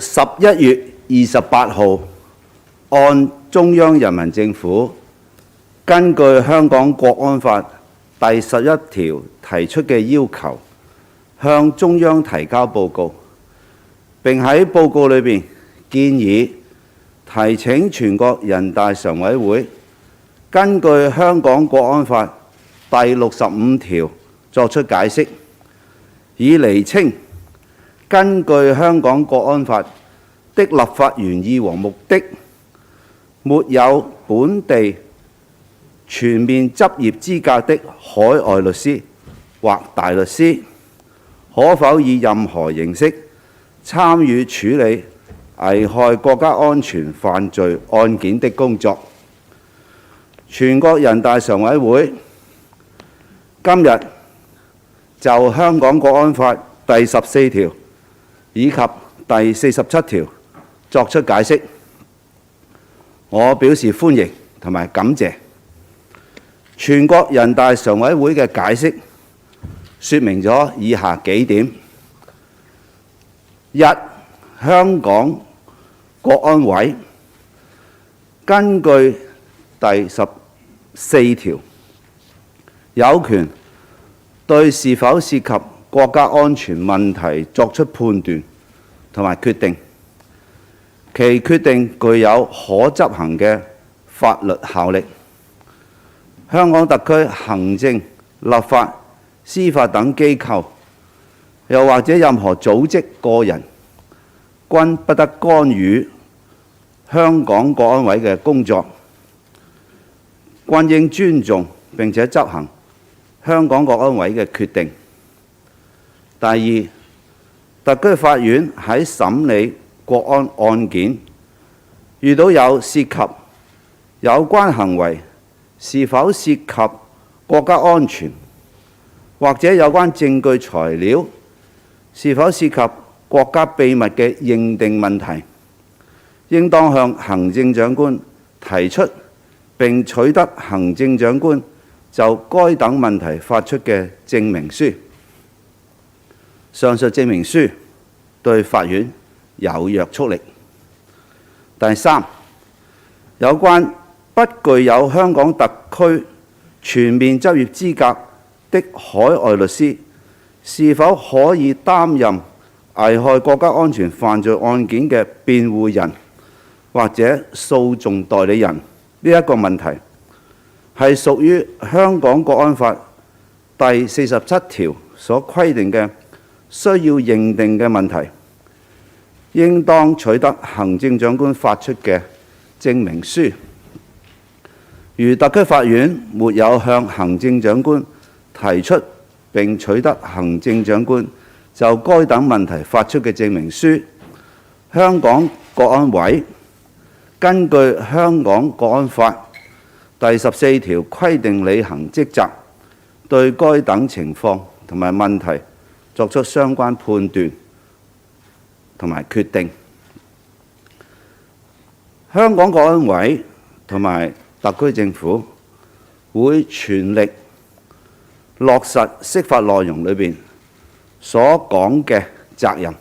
11月28號，按中央人民政府根據《香港國安法》第11條提出嘅要求，向中央提交報告，並喺報告裏面建議提請全國人大常委會根據《香港國安法》第65條作出解釋，以釐清根據《香港國安法》的立法原意和目的，沒有本地全面執業資格的海外律師或大律師，可否以任何形式參與處理危害國家安全犯罪案件的工作。全國人大常委會今日就《香港國安法》第14條以及第47條作出解釋，我表示歡迎同埋感謝。全國人大常委會嘅解釋說明咗以下幾點：一、香港國安委根據第14條有權對是否涉及國家安全問題作出判斷同埋決定，其決定具有可執行嘅法律效力。香港特區行政、立法、司法等機構，又或者任何組織、個人，均不得干預香港國安委嘅工作，均應尊重並且執行香港國安委嘅決定。第二，特區法院喺審理國安案件，遇到有涉及有關行為是否涉及國家安全，或者有關證據材料是否涉及國家秘密嘅認定問題，應當向行政長官提出並取得行政長官就該等問題發出嘅證明書。上述證明書對法院有約束力。第三，有關不具有香港特區全面執業資格的海外律師，是否可以擔任危害國家安全犯罪案件嘅辯護人或者訴訟代理人呢一個問題，係屬於香港國安法第47條所規定嘅需要認定嘅問題，應當取得行政長官發出嘅證明書。如特區法院沒有向行政長官提出並取得行政長官就該等問題發出嘅證明書，香港國安委根據《香港國安法》第14條規定履行職責，對該等情況同埋問題作出相關判斷同埋決定。香港國安委同埋特區政府會全力落實釋法內容裏面所講嘅責任。呢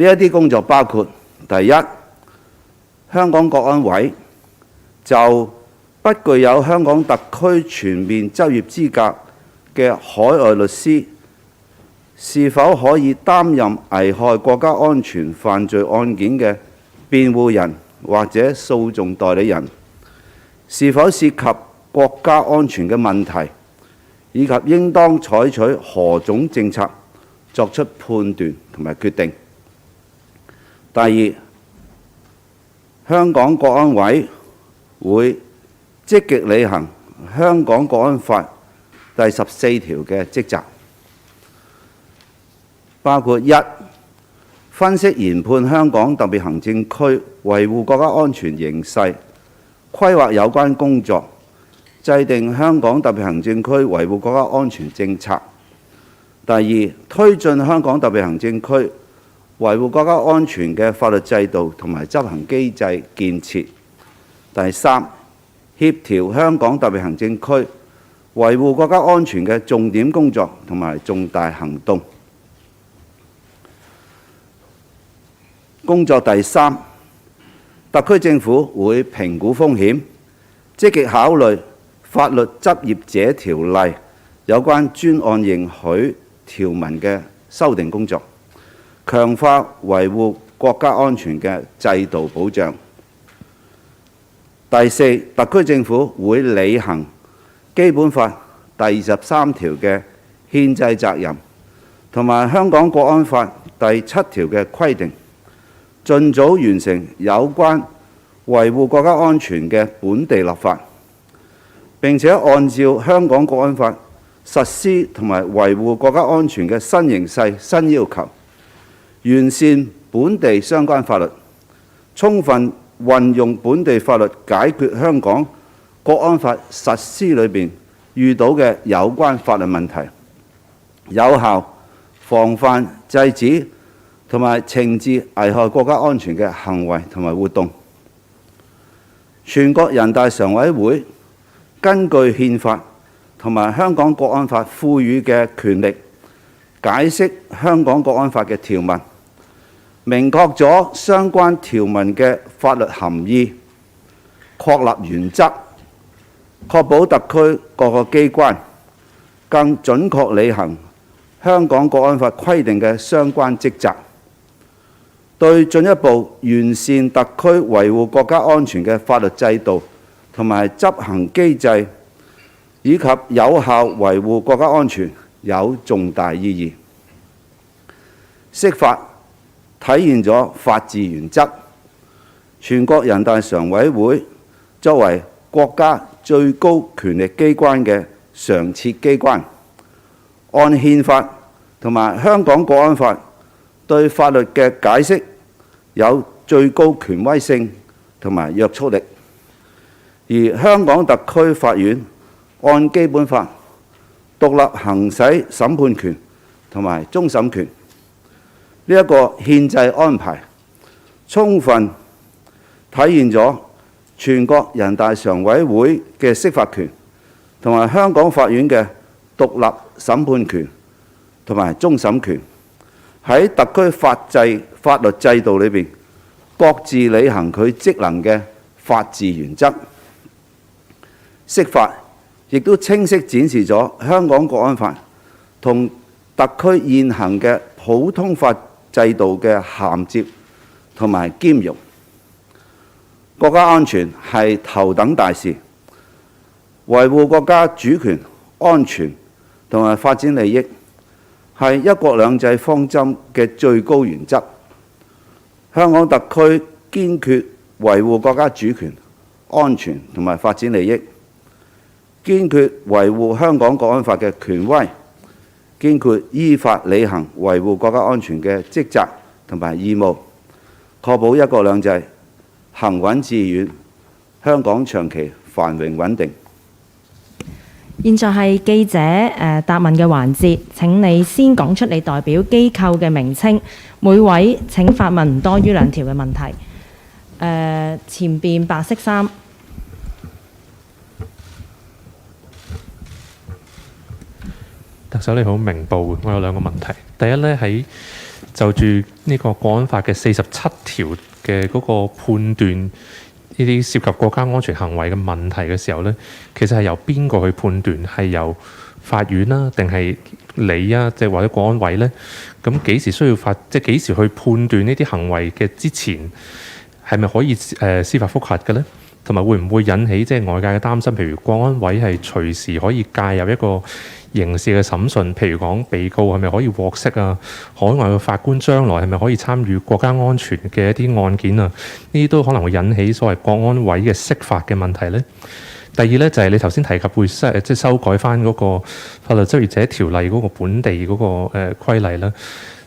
一啲工作包括：第一，香港國安委就不具有香港特區全面執業資格嘅海外律師是否可以擔任危害國家安全犯罪案件嘅辯護人或者訴訟代理人，是否涉及國家安全嘅問題，以及應當採取何種政策作出判斷同埋決定。第二，香港國安委會積極履行香港國安法第14條嘅職責，包括：一、分析研判香港特別行政區維護國家安全形勢，規劃有關工作，制定香港特別行政區維護國家安全政策；第二，推進香港特別行政區維護國家安全嘅法律制度同埋執行機制建設；第三，協調香港特別行政區維護國家安全嘅重點工作同埋重大行動。工作第三，特區政府會評估風險，積極考慮法律執業者條例有關專案認許條文嘅修訂工作，強化維護國家安全嘅制度保障。第四，特區政府會履行《基本法》第23條嘅憲制責任，同埋香港國安法第7條嘅規定，盡早完成有關維護國家安全嘅本地立法，並且按照香港國安法實施同埋維護國家安全嘅新形勢、新要求，完善本地相關法律，充分運用本地法律解決香港國安法實施裏面遇到嘅有關法律問題，有效防範、制止同埋懲治危害國家安全嘅行為同埋活動。全國人大常委會根據憲法同埋香港國安法賦予嘅權力，解釋香港國安法嘅條文，明確咗相關條文嘅法律含義，確立原則，確保特區各個機關更準確履行香港國安法規定嘅相關職責，對進一步完善特區維護國家安全嘅法律制度同埋執行機制，以及有效維護國家安全有重大意義。釋法體現咗法治原則。全國人大常委會作為國家最高權力機關嘅常設機關，按憲法同埋香港國安法對法律嘅解釋有最高權威性同埋約束力，而香港特區法院按基本法獨立行使審判權同埋終審權，呢一個憲制安排充分體現咗全國人大常委會嘅釋法權同埋香港法院嘅獨立審判權同埋終審權，喺特區法律制度裏邊各自履行佢職能嘅法治原則。釋法亦都清晰展示咗香港國安法同特區現行嘅普通法制度嘅銜接同埋兼容。國家安全係頭等大事，維護國家主權、安全同埋發展利益係一國兩制方針嘅最高原則。香港特區堅決維護國家主權、安全同埋發展利益，堅決維護香港國安法嘅權威，堅決依法履行維護國家安全嘅職責同埋義務，確保一國兩制行穩致遠，香港長期繁榮穩定。現在係記者答問嘅環節，請你先講出你代表機構嘅名稱，每位請發問唔多於2條嘅問題。前邊白色衫。特首你好，明報，我有2個問題。第一呢，喺就住呢個國安法嘅47條嘅嗰個判斷呢啲涉及國家安全行為嘅問題嘅時候呢，其實係由邊個去判斷？係由法院啦，定係你啊，即係或者國安委呢？咁幾時需要即係幾時去判斷呢啲行為嘅之前係咪可以司法覆核嘅呢？同埋會唔會引起即係外界嘅擔心？譬如國安委係隨時可以介入一個刑事嘅審訊，譬如講被告係咪可以獲釋啊？海外嘅法官將來係咪可以參與國家安全嘅一啲案件啊？呢啲都可能會引起所謂國安委嘅釋法嘅問題呢。第二呢，就係你頭先提及會即係修改翻嗰個法律執業者條例嗰個本地嗰個規例啦。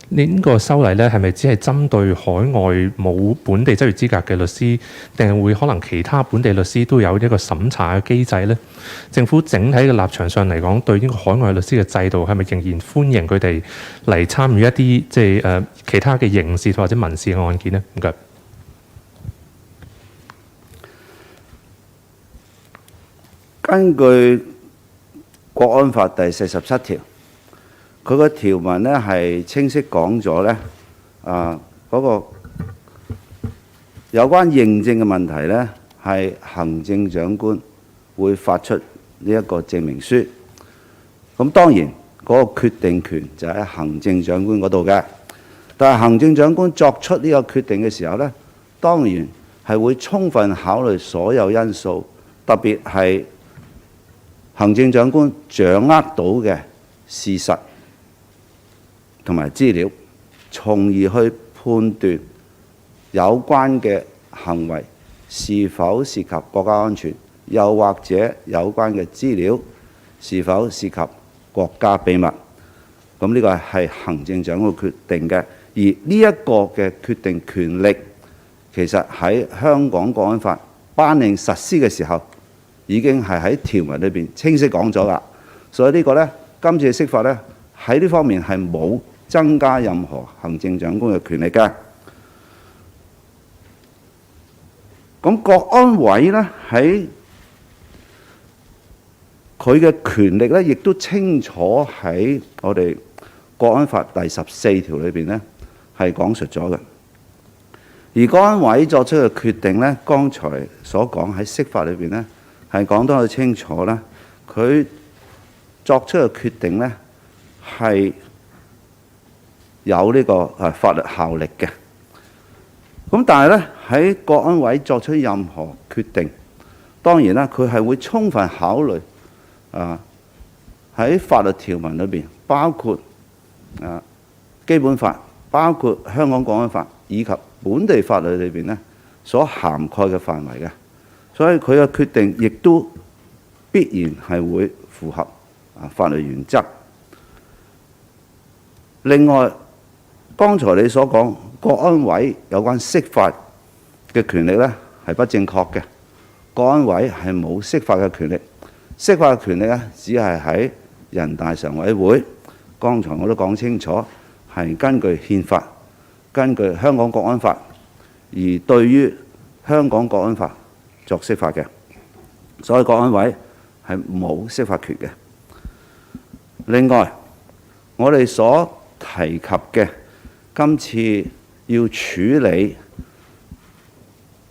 呢個修例呢，係咪只係針對海外冇本地執業資格嘅律師，定係會可能其他本地律師都有一個審查嘅機制呢？政府整體嘅立場上嚟講，對呢個海外律師嘅制度係咪仍然歡迎佢哋嚟參與一啲即係其他嘅刑事或者民事嘅案件呢？唔該。根據國安法第47條。佢個條文呢係清晰講咗呢，嗰個有關認證嘅問題呢，係行政長官會發出呢一個證明書。咁當然嗰個決定權就喺行政長官嗰度嘅。但係行政長官作出呢個決定嘅時候呢，當然係會充分考慮所有因素，特別係行政長官掌握到嘅事實同埋資料，從而去判斷有關嘅行為是否涉及國家安全，又或者有關嘅資料是否涉及國家秘密。咁呢個係行政長官決定嘅，而呢一個嘅決定權力，其實喺香港國安法頒令實施嘅時候，已經係喺條文裏邊清晰講咗啦。所以呢個呢，今次嘅釋法呢，喺呢方面係冇增加任何行政長官嘅權力嘅。咁國安委呢，喺佢嘅權力呢，亦都清楚喺我哋國安法第14條裏邊呢係講述咗嘅。而國安委作出嘅決定呢，剛才所講喺釋法裏邊呢係講得好清楚啦。佢作出嘅決定呢係有呢個法律效力嘅。咁但係呢，喺國安委作出任何決定，當然啦，佢係會充分考慮喺法律條文裏邊，包括基本法，包括香港國安法以及本地法律裏邊呢所涵蓋嘅範圍嘅，所以佢嘅決定亦都必然係會符合法律原則。另外，剛才你所講國安委有關釋法嘅權力呢係不正確嘅，國安委係冇釋法嘅權力，釋法嘅權力呢只係喺人大常委會。剛才我都講清楚，係根據憲法，根據香港國安法而對於香港國安法作釋法嘅，所以國安委係冇釋法權嘅。另外，我哋所提及嘅今次要處理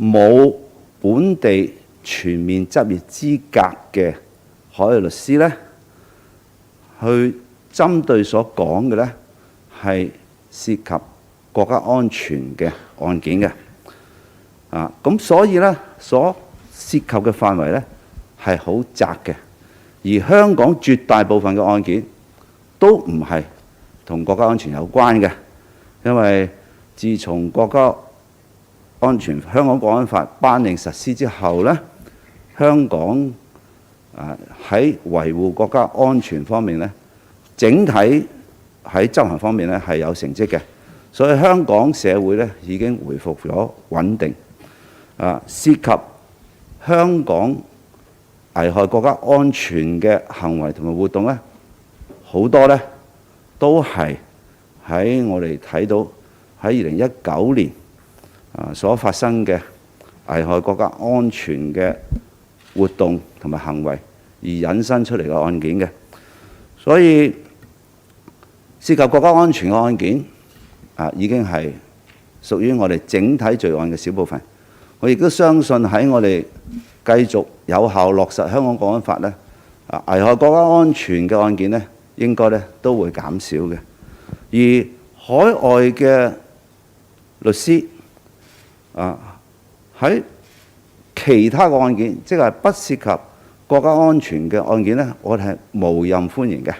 冇本地全面執業資格嘅海外律師呢，去針對所講嘅呢係涉及國家安全嘅案件嘅。咁所以呢，所涉及嘅範圍呢係好窄嘅，而香港絕大部分嘅案件都唔係同國家安全有關嘅，因為自從國家安全香港國安法頒令實施之後呢，香港喺維護國家安全方面呢，整體喺執行方面呢係有成績嘅，所以香港社會呢已經回復咗穩定。涉及香港危害國家安全嘅行為同埋活動呢，好多呢都係喺我哋睇到喺2019年所發生嘅危害國家安全嘅活動同埋行為而引申出嚟嘅案件嘅，所以涉及國家安全嘅案件已經係屬於我哋整體罪案嘅小部分。我亦都相信喺我哋繼續有效落實香港國安法呢，危害國家安全嘅案件呢，應該呢都會減少嘅。而海外嘅律師喺其他嘅案件，即係不涉及國家安全嘅案件呢，我哋係無任歡迎嘅。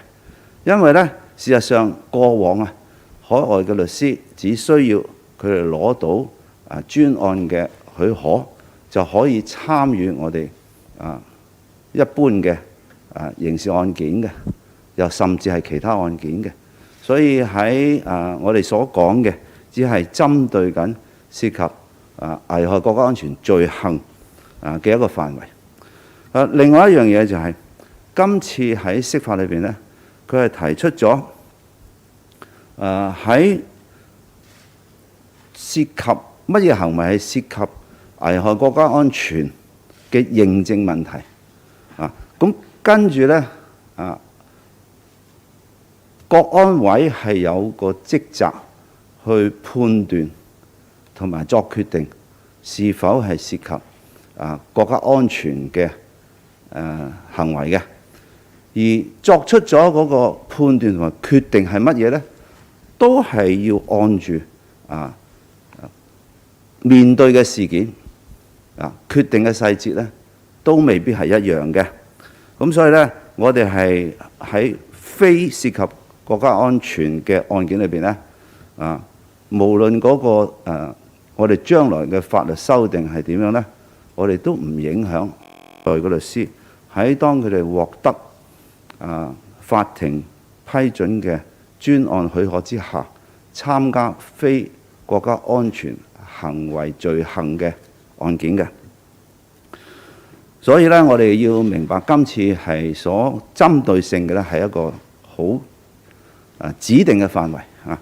因為呢，事實上過往海外嘅律師只需要佢哋攞到專案嘅許可，就可以參與我哋一般嘅刑事案件嘅，又甚至係其他案件嘅。所以喺我哋所講嘅，只係針對緊涉及危害國家安全罪行嘅一個範圍。另外一樣嘢就係今次喺釋法裏邊呢，佢係提出咗喺涉及乜嘢行為係涉及危害國家安全嘅認證問題咁跟住呢，國安委係有個職責去判斷同埋作決定是否係涉及國家安全嘅行為嘅，而作出咗嗰個判斷同埋決定係乜嘢呢？都係要按住面對嘅事件決定嘅細節呢，都未必係一樣嘅。咁所以呢，我哋係喺非涉及國家安全嘅案件裏邊呢，無論嗰個我哋將來嘅法律修訂係點樣呢，我哋都唔影響代嘅律師喺當佢哋獲得法庭批准嘅專案許可之下，參加非國家安全行為罪行嘅案件嘅。所以咧，我哋要明白今次係所針對性嘅咧，係一個好指定嘅範圍啊。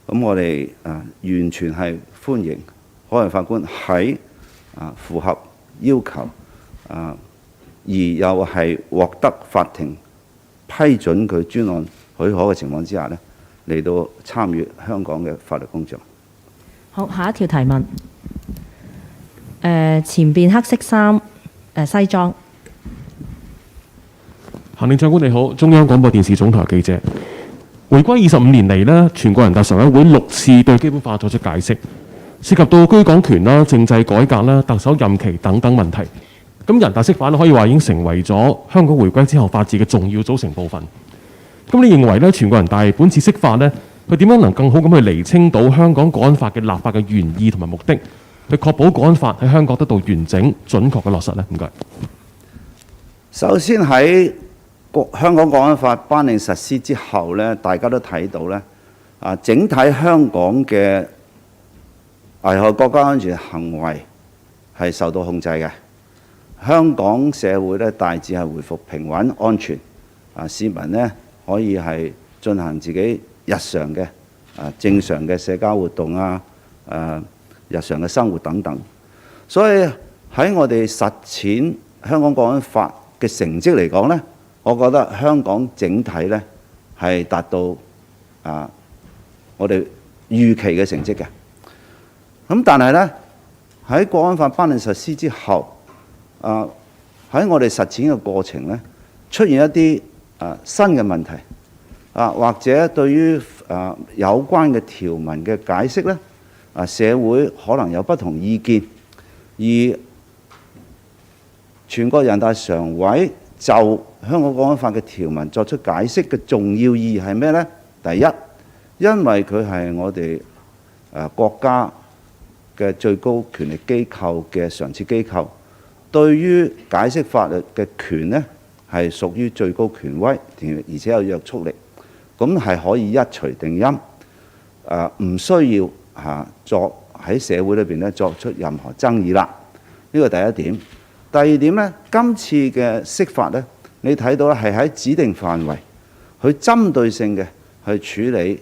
咁我哋完全係歡迎海外法官喺符合要求而又係獲得法庭批准佢專案許可嘅情況之下呢，嚟到參與香港嘅法律工作。好，下一條提問。前邊黑色衫西裝。行政長官你好，中央廣播電視總台記者。回歸25年嚟呢，全國人大常委會6次對基本法作出解釋，涉及到居港權啦、政制改革啦、特首任期等等問題。咁人大釋法可以話已經成為咗香港回歸之後法治嘅重要組成部分。咁你認為呢，全國人大本次釋法呢，佢點樣能更好咁去釐清到香港國安法嘅立法嘅原意同埋目的，去確保國安法喺香港得到完整準確嘅落實呢？唔該。首先喺香港國安法頒令實施之後呢，大家都睇到呢，整體香港嘅危害國家安全行為係受到控制嘅。香港社會呢，大致係回復平穩安全，市民呢，可以係進行自己日常嘅正常嘅社交活動日常嘅生活等等。所以喺我哋實踐香港國安法嘅成績嚟講呢，我覺得香港整體呢係達到我哋預期嘅成績嘅。咁但係呢，喺國安法頒令實施之後，喺我哋實踐嘅過程呢，出現一啲新嘅問題或者對於有關嘅條文嘅解釋呢，社會可能有不同意見，而全國人大常委就香港國安法嘅條文作出解釋嘅重要意義係咩呢？第一，因為佢係我哋國家嘅最高權力機構嘅常設機構，對於解釋法律嘅權呢係屬於最高權威，而且有約束力，咁係可以一錘定音，唔需要喺社會裏邊咧作出任何爭議啦。呢個第一點。第二點呢，今次嘅釋法呢，你睇到係喺指定範圍，去針對性嘅去處理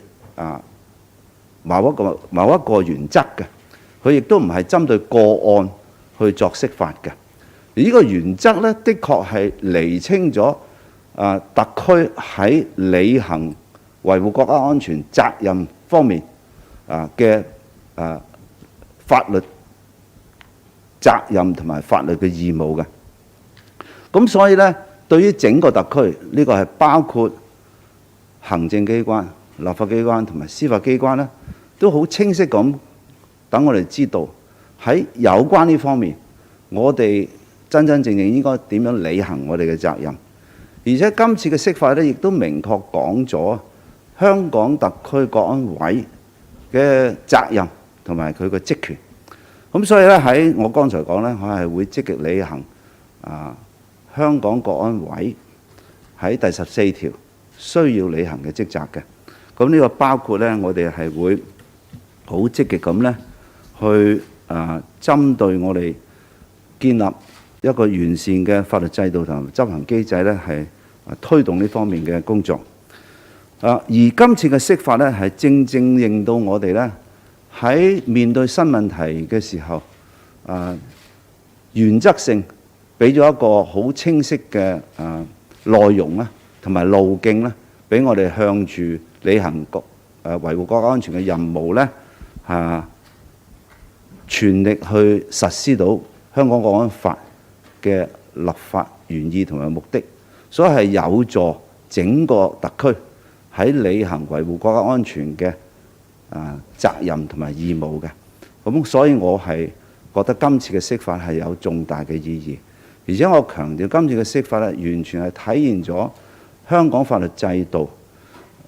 某一個原則嘅，佢亦都唔係針對個案去作釋法嘅。而呢個原則呢，的確係釐清咗特區喺履行維護國家安全責任方面嘅法律責任同埋法律嘅義務嘅。咁所以呢，對於整個特區，呢個係包括行政機關、立法機關同埋司法機關呢，都好清晰咁等我哋知道喺有關呢方面，我哋真真正正應該點樣履行我哋嘅責任。而且今次嘅釋法呢，亦都明確講咗香港特區國安委嘅責任同埋佢嘅職權。咁所以咧，喺我剛才講咧，我係會積極履行香港國安委喺第14條需要履行嘅職責嘅。咁呢個包括咧，我哋係會好積極咁咧，去針對我哋建立一個完善嘅法律制度同埋執行機制咧，係推動呢方面嘅工作。而今次嘅釋法咧，係正正令到我哋咧，喺面對新問題嘅時候，原則性俾咗一個好清晰嘅內容啦，同埋路徑啦，俾我哋向住履行維護國家安全嘅任務咧，全力去實施到香港國安法嘅立法原意同埋目的，所以係有助整個特區喺履行維護國家安全嘅責任同埋義務嘅。咁所以我係覺得今次嘅釋法係有重大嘅意義，而且我強調今次嘅釋法咧，完全係體現咗香港法律制度、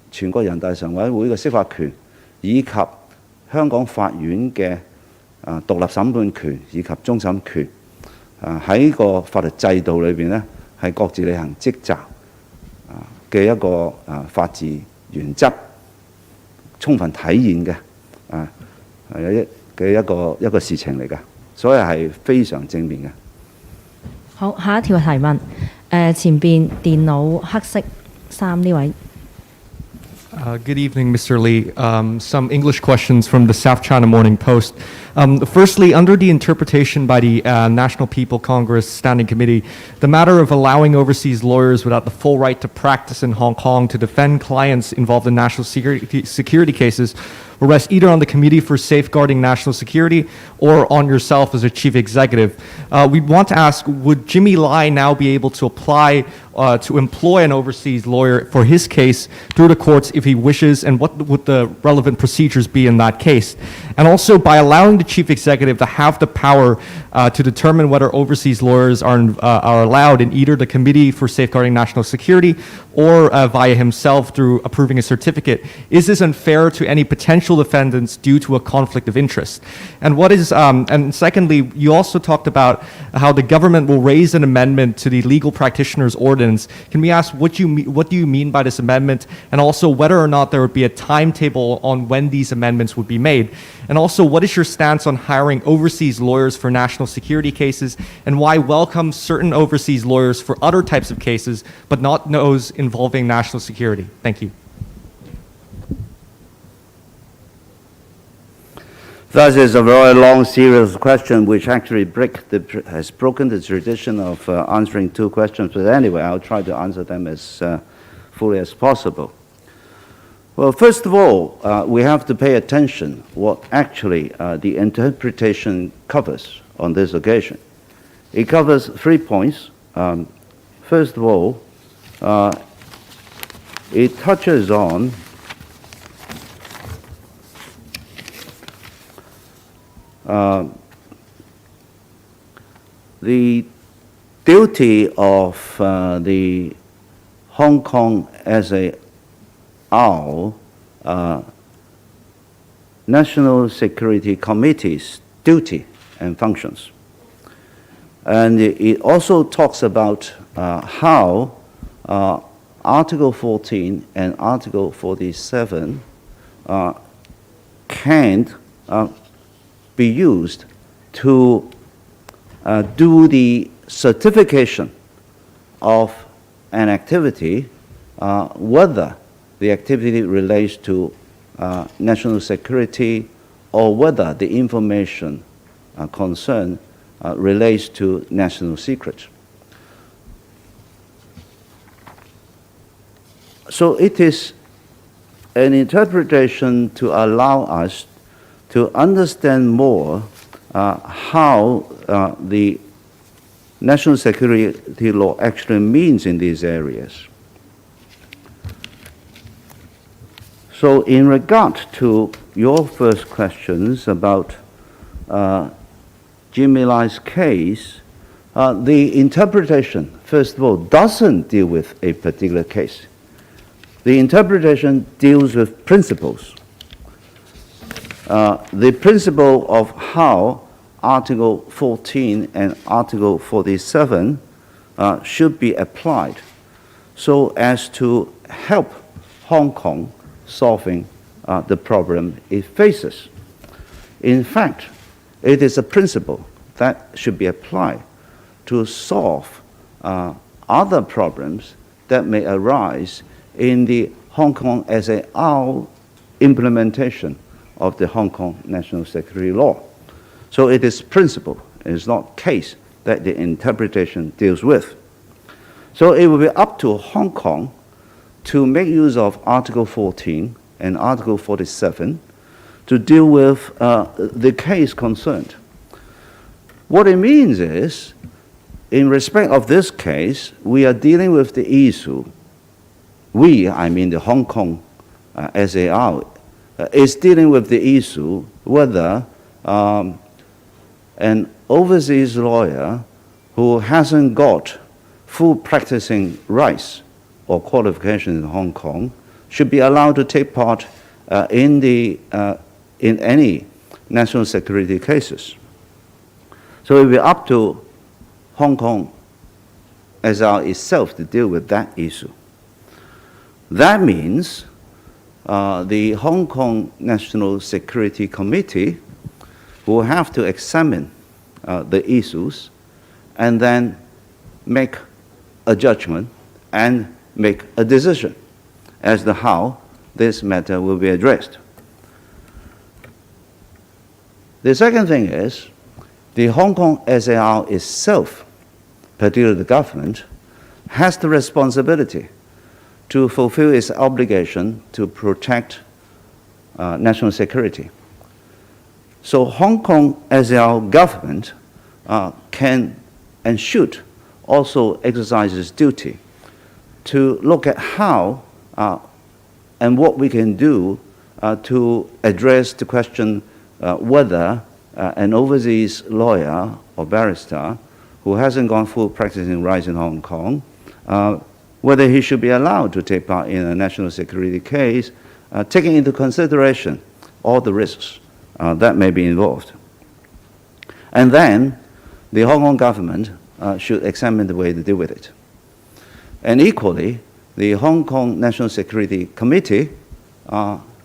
全國人大常委會嘅釋法權，以及香港法院嘅獨立審判權以及終審權喺個法律制度裏邊咧，係各自履行職責嘅一個法治原則充分體現嘅一個事情嚟嘅，所以係非常正面嘅。好，下一條提問，前邊電腦黑色衫呢位。Good evening, Mr. Lee. Some English questions from the South China Morning Post. Firstly, under the interpretation by the National People Congress Standing Committee, the matter of allowing overseas lawyers without the full right to practice in Hong Kong to defend clients involved in national security cases will rest either on the Committee for Safeguarding National Security or on yourself as a chief executive. We want to ask, would Jimmy Lai now be able to apply to employ an overseas lawyer for his case through the courts if he wishes, and what would the relevant procedures be in that case? And also, by allowing the chief executive to have the power to determine whether overseas lawyers are allowed in either the Committee for Safeguarding National Security or via himself through approving a certificate, is this unfair to any potential defendants due to a conflict of interest? And secondly, you also talked about how the government will raise an amendment to the legal practitioners ordinance. Can we ask what do you mean by this amendment, and also whether or not there would be a timetable on when these amendments would be made? And also, what is your stance on hiring overseas lawyers for national security cases, and why welcome certain overseas lawyers for other types of cases, but not those involving national security? Thank you. That is a very long, serious question, which actually has broken the tradition of answering two questions. But anyway, I'll try to answer them as fully as possible. Well, first of all, we have to pay attention what actually the interpretation covers on this occasion. It covers 3 points. First of all, it touches on the duty of the Hong Kong SAR National Security Committee's duty and functions. And it also talks about how Article 14 and Article 47 can be used to do the certification of an activity, whether the activity relates to national security or whether the information concerned relates to national secret. So it is an interpretation to allow us to understand more how the national security law actually means in these areas. So in regard to your first questions about Jimmy Lai's case, the interpretation, first of all, doesn't deal with a particular case. The interpretation deals with principles. The principle of how Article 14 and Article 47 should be applied so as to help Hong Kong solving the problem it faces. In fact, it is a principle that should be applied to solve other problems that may arise in the Hong Kong SAR implementation of the Hong Kong national security law. So it is principle, it is not case that the interpretation deals with. So it will be up to Hong Kong to make use of Article 14 and Article 47 to deal with the case concerned. What it means is, in respect of this case, we are dealing with the issue. I mean the Hong Kong SAR, is dealing with the issue whether an overseas lawyer who hasn't got full practicing rights or qualifications in Hong Kong should be allowed to take part in any national security cases. So it will be up to Hong Kong SAR itself to deal with that issue. That means the Hong Kong National Security Committee will have to examine the issues and then make a judgment and make a decision as to how this matter will be addressed. The second thing is the Hong Kong SAR itself, particularly the government, has the responsibility to fulfill its obligation to protect national security. So Hong Kong SAR government can and should also exercise its duty to look at how and what we can do to address the question whether an overseas lawyer or barrister who hasn't gone full practicing rights in Hong Kong, whether he should be allowed to take part in a national security case, taking into consideration all the risks that may be involved. And then the Hong Kong government should examine the way to deal with it. And equally, the Hong Kong National Security Committee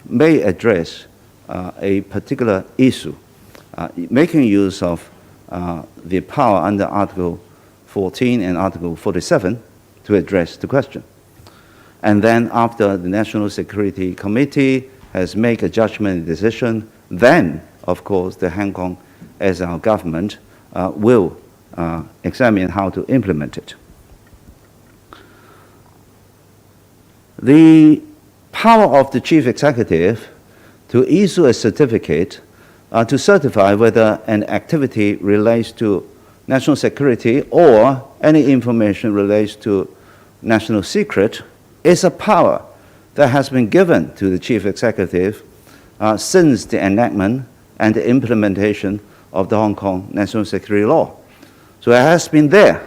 may address a particular issue, making use of the power under Article 14 and Article 47 to address the question. And then after the National Security Committee has made a judgment and decision, then, of course, the Hong Kong SAR government will examine how to implement it. The power of the chief executive to issue a certificate to certify whether an activity relates to national security or any information relates to national secret is a power that has been given to the chief executive since the enactment and the implementation of the Hong Kong national security law. So it has been there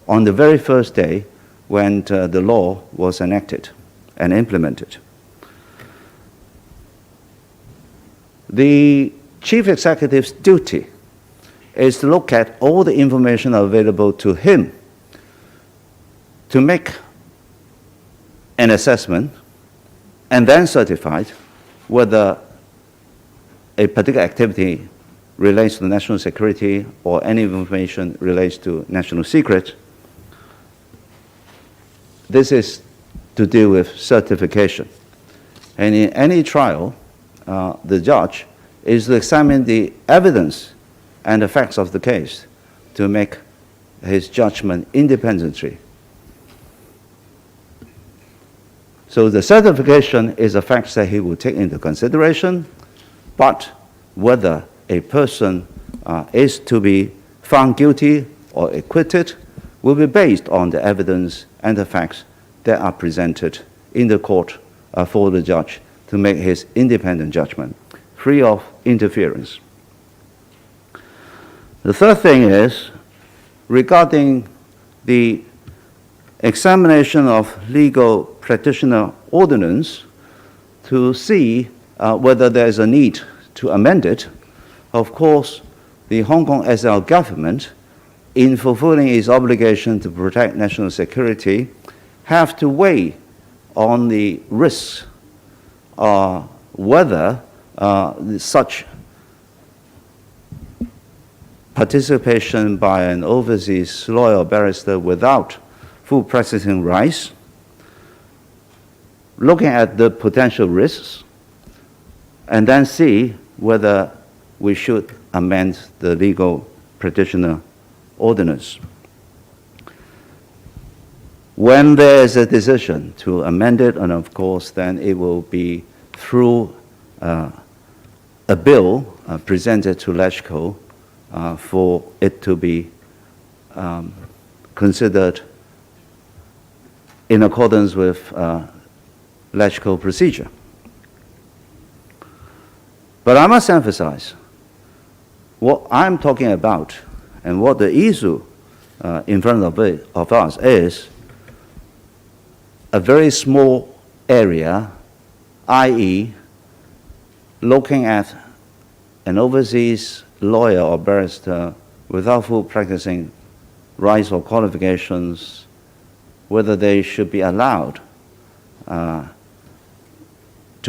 on the very first day when the law was enacted and implemented. The chief executive's duty is to look at all the information available to him to make an assessment and then certify whether a particular activity relates to national security or any information relates to national secret. This is to deal with certification. And in any trial, the judge is to examine the evidence and the facts of the case to make his judgment independently. So the certification is a fact that he will take into consideration, but whether a person is to be found guilty or acquitted will be based on the evidence and the facts that are presented in the court for the judge to make his independent judgment, free of interference. The third thing is regarding the examination of legal practitioner ordinance to see whether there is a need to amend it. Of course, the Hong Kong SAR government, in fulfilling its obligation to protect national security, have to weigh on the risks whether such participation by an overseas lawyer or barrister without full practicing rights, looking at the potential risks, and then see whether we should amend the legal practitioner ordinance. When there is a decision to amend it, and of course then it will be through a bill presented to LegCo for it to be considered in accordance with LegCo procedure. But I must emphasize, what I'm talking about and what the issue in front of us is a very small area, i.e., looking at an overseas lawyer or barrister without full practicing rights or qualifications, whether they should be allowed to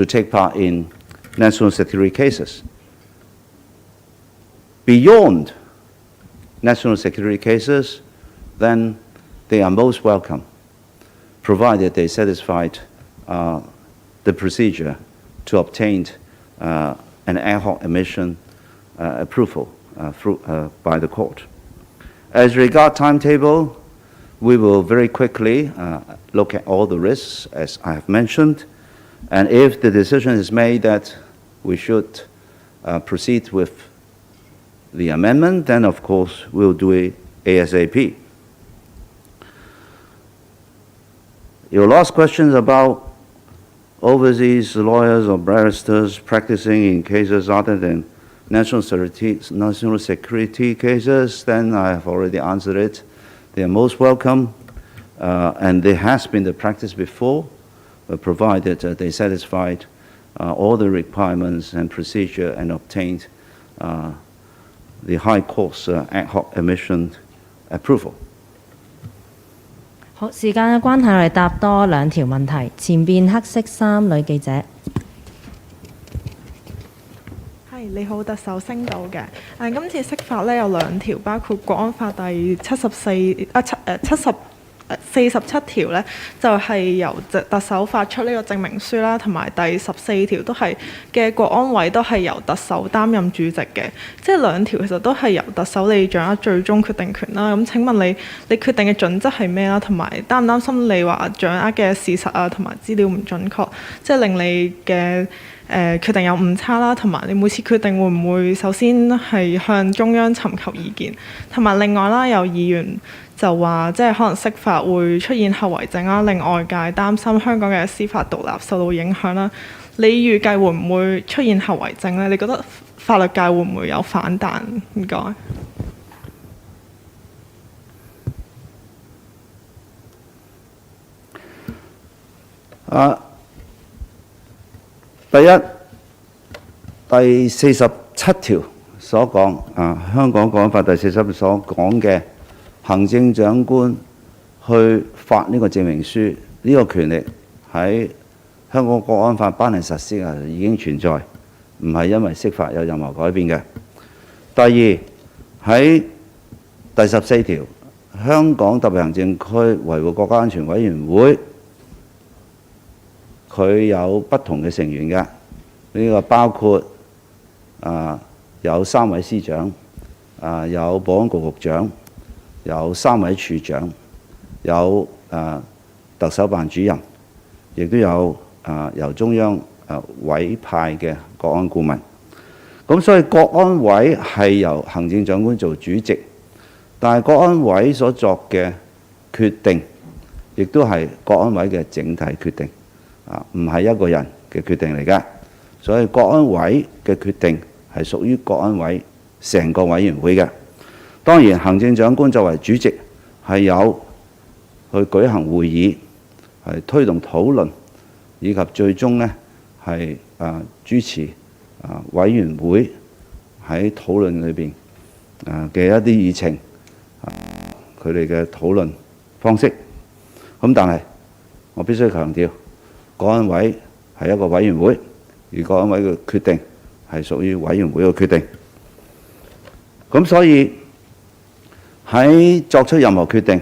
take part in national security cases. Beyond national security cases, then they are most welcome, provided they satisfied the procedure to obtain an ad hoc admission approval by the court. As regard timetable, we will very quickly look at all the risks, as I have mentioned, and if the decision is made that we should proceed with the amendment, then of course we'll do it ASAP. Your last question is about overseas lawyers or barristers practicing in cases other than national security cases, then I have already answered it. They are most welcome, and there has been the practice before, provided they satisfied all the requirements and procedure and obtained the High Court's ad hoc admission approval. 好，時間嘅關係，我哋答多兩條問題。前邊黑色衫女記者。你好，特首星島嘅。今次釋法咧有兩條，包括國安法第47條咧，就係由特首發出呢個證明書啦，同埋第14條都係嘅國安委都係由特首擔任主席嘅，即係兩條其實都係由特首你掌握最終決定權啦。咁請問你決定嘅準則係咩啦？同埋擔唔擔心你話掌握嘅事實啊同埋資料唔準確，即係令你嘅決定有誤差啦，同埋你每次決定會唔會首先係向中央尋求意見？同埋另外啦，有議員就話即係可能釋法會出現後遺症啦，令外界擔心香港嘅司法獨立受到影響啦。你預計會唔會出現後遺症呢？你覺得法律界會唔會有反彈？唔該。第一，第47條所講香港國安法第40條所講嘅行政長官去發呢個證明書，呢個權力喺香港國安法頒令實施已經存在，唔係因為釋法有任何改變嘅。第二，喺第14條，香港特別行政區維護國家安全委員會佢有不同嘅成員嘅，呢個包括有3位司長，有保安局局長，有3位處長，有特首辦主任，亦都有由中央委派嘅國安顧問。咁所以國安委係由行政長官做主席，但係國安委所作嘅決定，亦都係國安委嘅整體決定。唔係一個人嘅決定嚟㗎，所以國安委嘅決定係屬於國安委成個委員會嘅。當然，行政長官作為主席係有去舉行會議，係推動討論，以及最終呢係主持委員會喺討論裏邊嘅一啲議程，佢哋嘅討論方式。咁但係我必須強調，國安委係一個委員會，而國安委嘅決定係屬於委員會嘅決定。咁所以喺作出任何決定，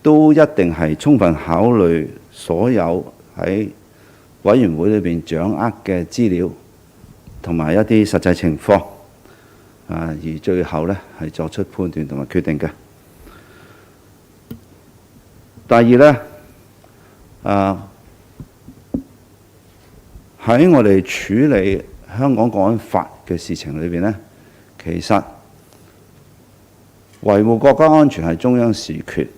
都一定係充分考慮所有喺委員會裏邊掌握嘅資料同埋一啲實際情況，而最後呢係作出判斷同埋決定嘅。第二呢，喺我哋處理香港國安法嘅事情裏邊呢，其實維護國家安全係中央事權，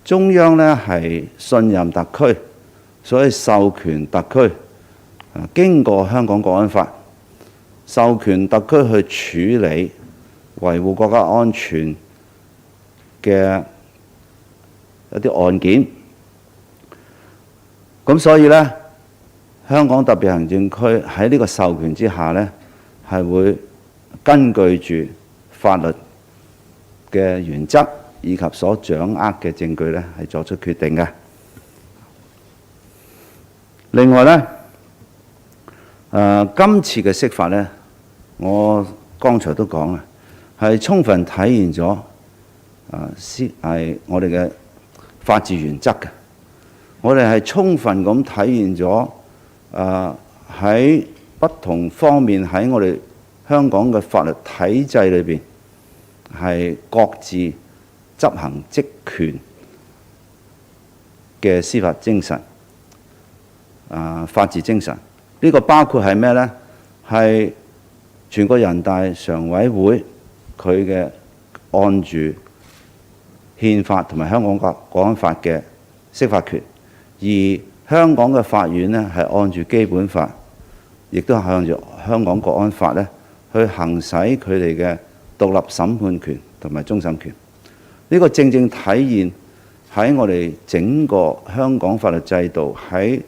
中央呢係信任特區，所以授權特區經過香港國安法，授權特區去處理維護國家安全嘅一啲案件。咁所以呢，香港特別行政區喺呢個授權之下呢，係會根據住法律嘅原則以及所掌握嘅證據呢，係作出決定嘅。另外呢，今次嘅釋法呢，我剛才都講啦，係充分體現咗係我哋嘅法治原則嘅。我哋係充分咁體現咗喺不同方面喺我哋香港嘅法律體制裏邊係各自執行職權嘅司法精神，法治精神。呢個包括係咩呢？係全國人大常委會佢嘅按住憲法同埋香港國安法嘅釋法權。而香港嘅法院呢，係按住基本法，亦都係按住香港國安法呢，去行使佢哋嘅獨立審判權同埋終審權。呢個正正體現喺我哋整個香港法律制度喺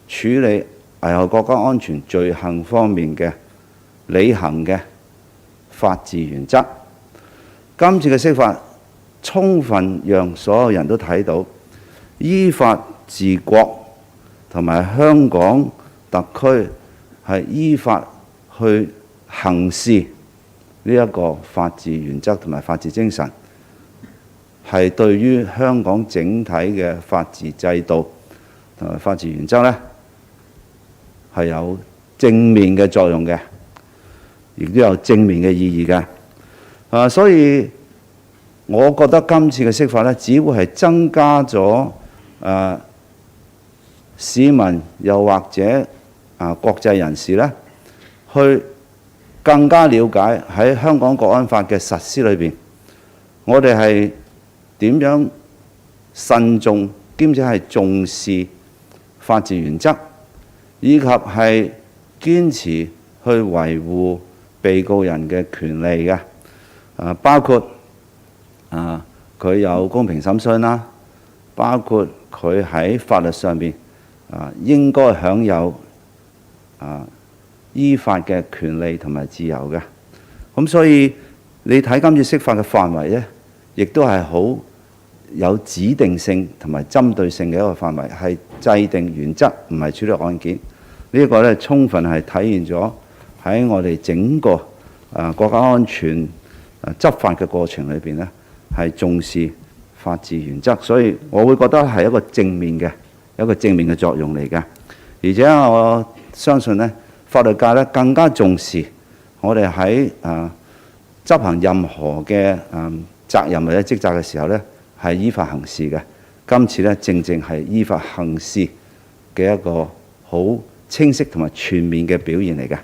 處理危害國家安全罪行方面嘅履行嘅法治原則。今次嘅釋法充分讓所有人都睇到依法治國同埋香港特區係依法去行事呢一個法治原則同埋法治精神，係對於香港整體嘅法治制度同埋法治原則呢，係有正面嘅作用嘅，亦都有正面嘅意義嘅。所以我覺得今次嘅釋法呢，只會係增加咗市民又或者國際人士呢，去更加了解喺香港國安法嘅實施裏邊，我哋係點樣慎重兼且係重視法治原則，以及係堅持去維護被告人嘅權利嘅。包括佢有公平審訊啦，包括佢喺法律上邊應該享有依法嘅權利同埋自由嘅。咁所以你睇今次釋法嘅範圍呢，亦都係好有指定性同埋針對性嘅一個範圍，係制定原則，唔係處理案件。呢一個呢，充分係體現咗喺我哋整個國家安全執法嘅過程裏邊呢，係重視法治原則，所以我會覺得係一個正面嘅作用嚟嘅。而且我相信呢，法律界呢更加重視我哋喺執行任何嘅責任或者職責嘅時候呢，係依法行事嘅。今次呢，正正係依法行事嘅一個好清晰同埋全面嘅表現嚟嘅。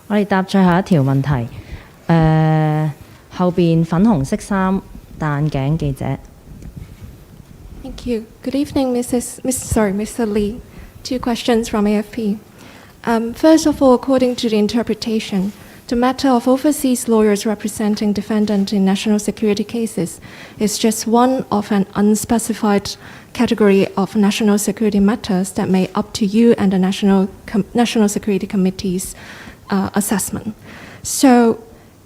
我哋答最後一條問題。後邊粉紅色衫戴眼鏡記者。Thank you. Good evening, Mr. Lee. 2 questions from AFP. First of all, according to the interpretation, the matter of overseas lawyers representing defendants in national security cases is just one of an unspecified category of national security matters that may up to you and the National Security Committee's assessment. So,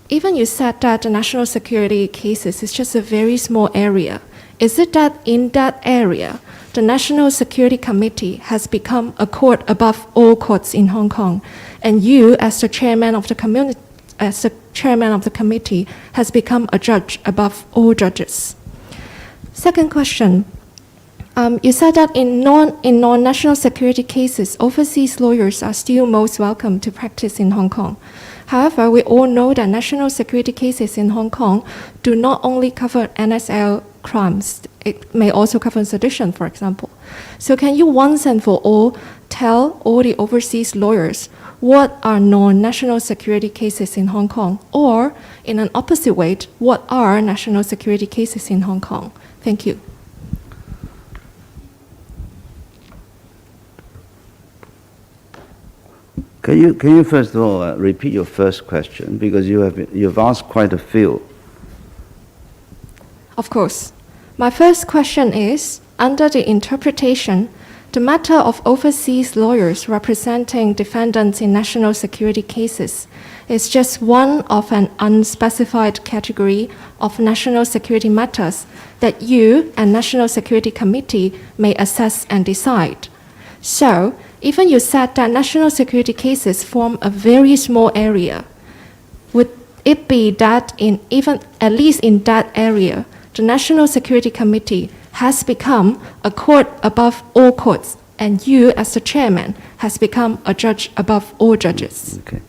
even you said that the national security cases is just a very small area. Is it that in that area, the National Security Committee has become a court above all courts in Hong Kong, and you, as the chairman of the committee, has become a judge above all judges? Second question. You said that in non-national security cases, overseas lawyers are still most welcome to practice in Hong Kong. However, we all know that national security cases in Hong Kong do not only cover NSL crimes. It may also cover sedition, for example. So can you once and for all tell all the overseas lawyers what are non-national security cases in Hong Kong? Or, in an opposite way, what are national security cases in Hong Kong? Thank you. Can you first of all repeat your first question, because you've asked quite a few. Of course. My first question is, under the interpretation, the matter of overseas lawyers representing defendants in national security cases is just one of an unspecified category of national security matters that you and National Security Committee may assess and decide. So, even you said that national security cases form a very small area, would it be that at least in that area, the National Security Committee has become a court above all courts, and you, as the chairman, has become a judge above all judges? Okay.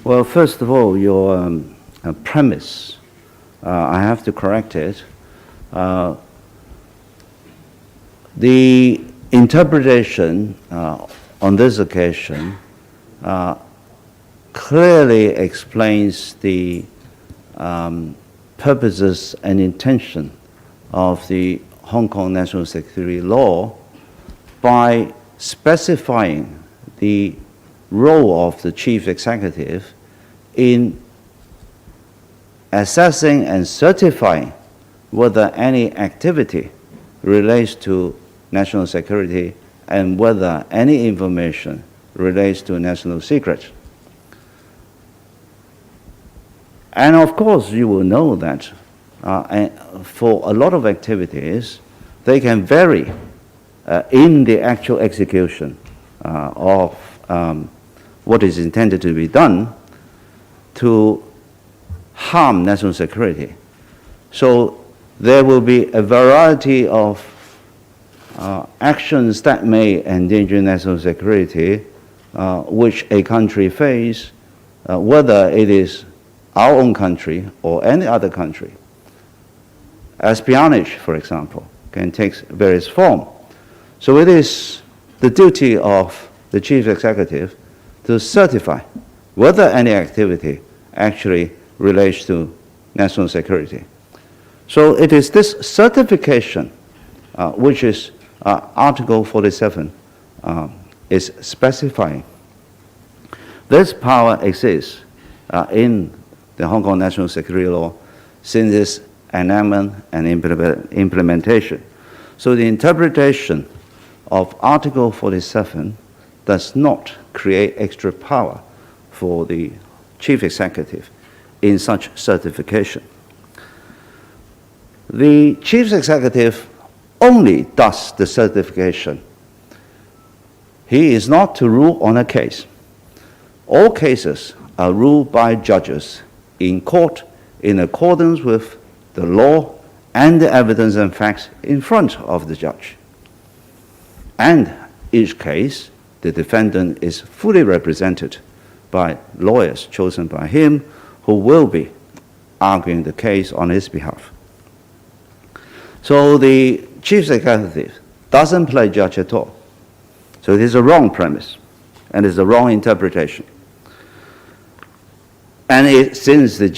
Well, first of all, your premise, I have to correct it. The interpretation on this occasion clearly explains the purposes and intention of the Hong Kong national security law by specifying the role of the chief executive in assessing and certifying whether any activity relates to national security and whether any information relates to national secret. And of course, you will know that for a lot of activities, they can vary in the actual execution of what is intended to be done to harm national security. So there will be a variety of actions that may endanger national security which a country face, whether it is our own country or any other country. Espionage, for example, can take various forms. So it is the duty of the chief executive to certify whether any activity actually relates to national security. So it is this certification which is Article 47 is specifying. This power exists in the Hong Kong national security law since its enactment and implementation. So the interpretation of Article 47 does not create extra power for the chief executive in such certification. The chief executive only does the certification. He is not to rule on a case. All cases are ruled by judges in court in accordance with the law and the evidence and facts in front of the judge. And each case, the defendant is fully represented by lawyers chosen by him who will be arguing the case on his behalf. So the chief executive doesn't play judge at all. So it is a wrong premise and it's a wrong interpretation. And since the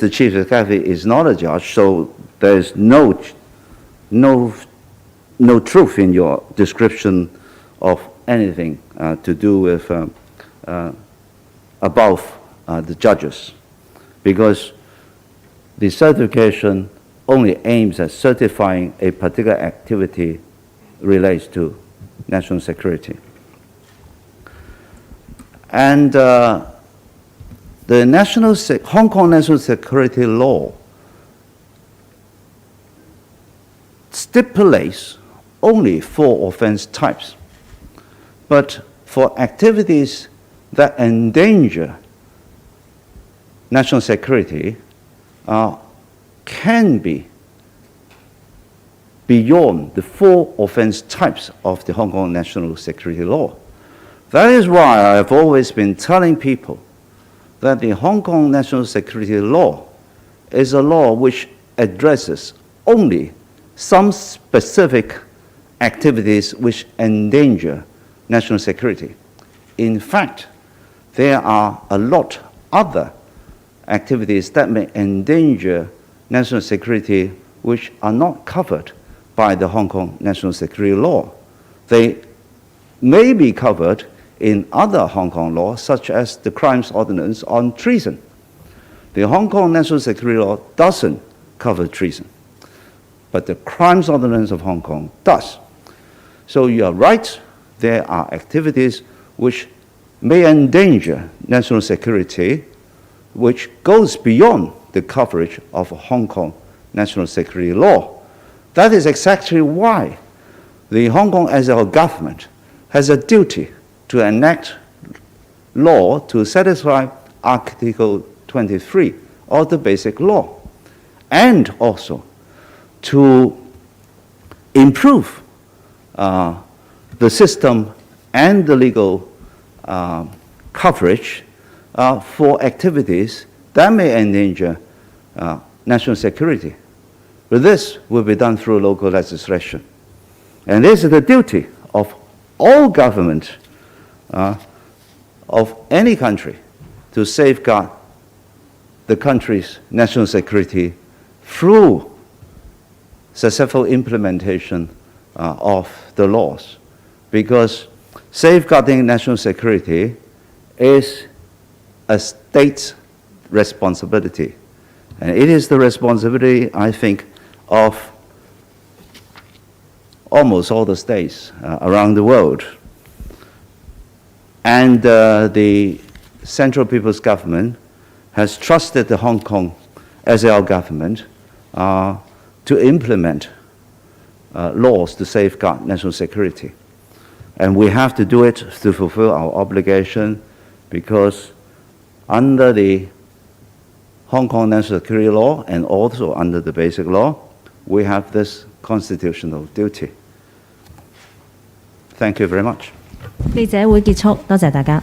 chief executive is not a judge, so there is no truth in your description of anything to do with above the judges, because the certification only aims at certifying a particular activity relates to national security. And the Hong Kong national security law stipulates only 4 offense types. But for activities that endanger national security can be beyond the 4 offense types of the Hong Kong national security law. That is why I have always been telling people that the Hong Kong national security law is a law which addresses only some specific activities which endanger national security. In fact, there are a lot other activities that may endanger national security which are not covered by the Hong Kong national security law. They may be covered in other Hong Kong laws, such as the Crimes Ordinance on treason. The Hong Kong national security law doesn't cover treason, but the Crimes Ordinance of Hong Kong does. So you are right, there are activities which may endanger national security, which goes beyond the coverage of Hong Kong national security law. That is exactly why the Hong Kong SL government has a duty to enact law to satisfy Article 23 of the Basic Law, and also to improve the system and the legal coverage for activities that may endanger national security. But this will be done through local legislation. And this is the duty of all government of any country to safeguard the country's national security through successful implementation of the laws. Because safeguarding national security is a state's responsibility. And it is the responsibility, I think, of almost all the states around the world. And the Central People's Government has trusted the Hong Kong SL government to implement laws to safeguard national security. And we have to do it to fulfill our obligation, because under the Hong Kong national security law and also under the Basic Law, we have this constitutional duty. Thank you very much. 記者會結束，多謝大家。